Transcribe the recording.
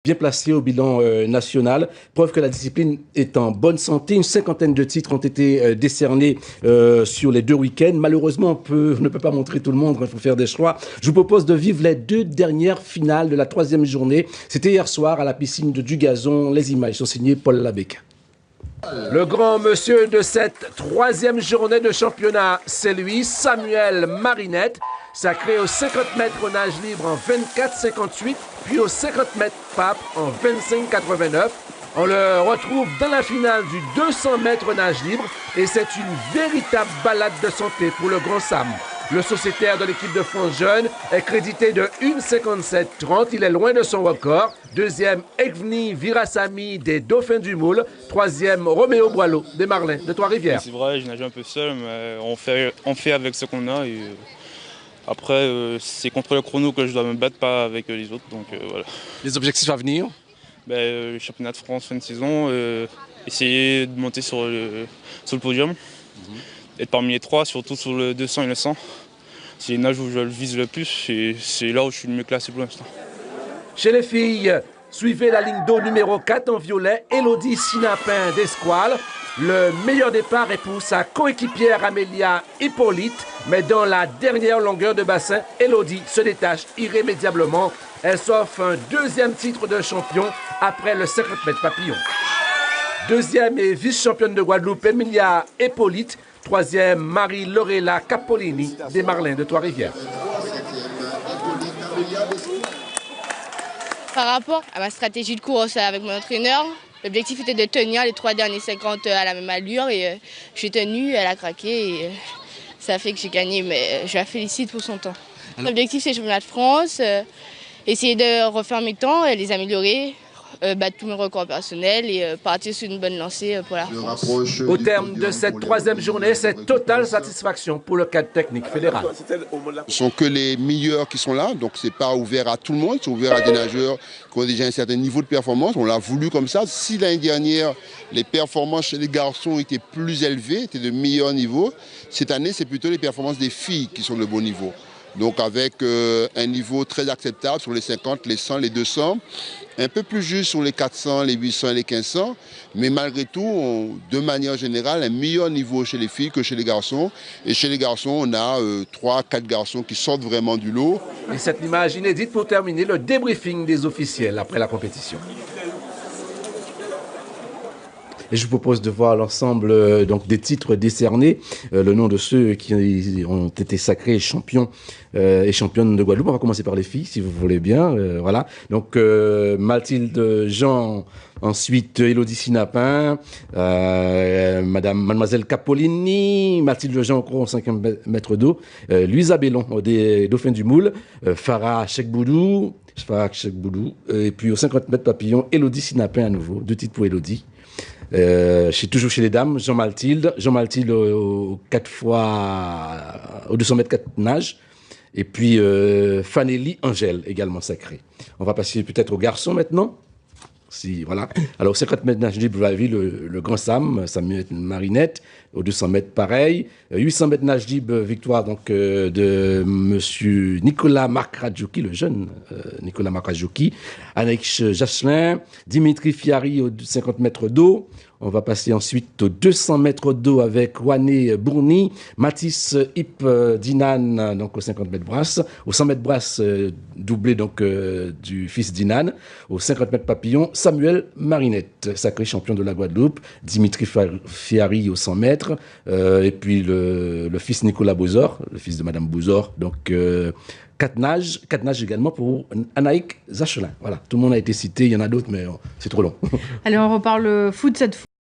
Bien placé au bilan national, preuve que la discipline est en bonne santé. Une cinquantaine de titres ont été décernés sur les 2 week-ends. Malheureusement, on ne peut pas montrer tout le monde, il faut faire des choix. Je vous propose de vivre les 2 dernières finales de la 3e journée. C'était hier soir à la piscine de Dugazon. Les images sont signées Paul Labec. Le grand monsieur de cette 3e journée de championnat, c'est lui, Samuel Marinette, sacré aux 50 mètres au nage libre en 24,58, puis aux 50 mètres pape en 25,89. On le retrouve dans la finale du 200 mètres nage libre et c'est une véritable balade de santé pour le grand Sam. Le sociétaire de l'équipe de France jeune est crédité de 1,57,30. Il est loin de son record. 2e, Evgeny Virasamy des Dauphins du Moule. 3e, Roméo Boileau des Marlins de Trois-Rivières. C'est vrai, je nage un peu seul, mais on fait avec ce qu'on a. Et après, c'est contre le chrono que je dois me battre, pas avec les autres. Donc voilà. Les objectifs à venir? Le championnat de France fin de saison, essayer de monter sur le podium. Être parmi les 3, surtout sur le 200 et le 100. C'est les nages où je le vise le plus et c'est là où je suis le mieux classé pour l'instant. Chez les filles, suivez la ligne d'eau numéro 4 en violet, Élodie Sinapin d'Esquale. Le meilleur départ est pour sa coéquipière Amélia Hippolyte, mais dans la dernière longueur de bassin, Élodie se détache irrémédiablement. Elle s'offre un 2e titre de champion après le 50 mètres papillon. 2e et vice-championne de Guadeloupe, Emilia Hippolyte. 3e, Marie-Lorella Capolini des Marlins de Trois-Rivières. Par rapport à ma stratégie de course avec mon entraîneur, l'objectif était de tenir les 3 derniers 50 à la même allure et j'ai tenu, elle a craqué et ça a fait que j'ai gagné, mais je la félicite pour son temps. L'objectif c'est le championnat de France, essayer de refaire mes temps et les améliorer. Battre tous mes records personnels et partir sur une bonne lancée pour la France. Au terme de cette 3e journée, c'est totale satisfaction pour le cadre technique fédéral. Ce ne sont que les meilleurs qui sont là, donc ce n'est pas ouvert à tout le monde, c'est ouvert à des nageurs qui ont déjà un certain niveau de performance. On l'a voulu comme ça. Si l'année dernière, les performances chez les garçons étaient plus élevées, étaient de meilleur niveau, cette année, c'est plutôt les performances des filles qui sont de bon niveau. Donc avec un niveau très acceptable sur les 50, les 100, les 200, un peu plus juste sur les 400, les 800 et les 1500, mais malgré tout, de manière générale, un meilleur niveau chez les filles que chez les garçons. Et chez les garçons, on a 3-4 garçons qui sortent vraiment du lot. Et cette image inédite pour terminer le débriefing des officiels après la compétition. Et je vous propose de voir l'ensemble donc des titres décernés, le nom de ceux qui ont été sacrés champions et championnes de Guadeloupe. On va commencer par les filles, si vous voulez bien. Voilà. Donc Mathilde Jean, ensuite Élodie Sinapin, Mademoiselle Capolini, Mathilde Jean au 5e mètre d'eau, Louisa Bellon des Dauphins du Moule, Farah Chekboudou, et puis au 50 mètres papillon, Élodie Sinapin à nouveau, 2 titres pour Élodie. Toujours chez les dames, Jean Mathilde au 4 fois au 200 mètres 4 nages, et puis Fanelli Angèle également sacré. On va passer peut-être aux garçons maintenant. Voilà. Alors 50 mètres nage libre, vous l'avez vu, le grand Samuel Marinette, au 200 mètres pareil, 800 mètres nage libre, victoire donc de monsieur Nicolas Marc-Radjouki, le jeune Nicolas Marc-Radjouki, Anaïs Jachelin, Dimitri Fiari au 50 mètres d'eau. On va passer ensuite aux 200 mètres d'eau avec Wané Bourni, Mathis Hip Dinan donc aux 50 mètres brasse, aux 100 mètres brasse doublé donc du fils Dinan, aux 50 mètres papillon Samuel Marinette, sacré champion de la Guadeloupe, Dimitri Fiari aux 100 mètres et puis le fils Nicolas Bouzor, le fils de Madame Bouzor, donc 4 nages également pour Anaïk Zachelin. Voilà, tout le monde a été cité, il y en a d'autres mais c'est trop long. Allez, on reparle foot cette fois.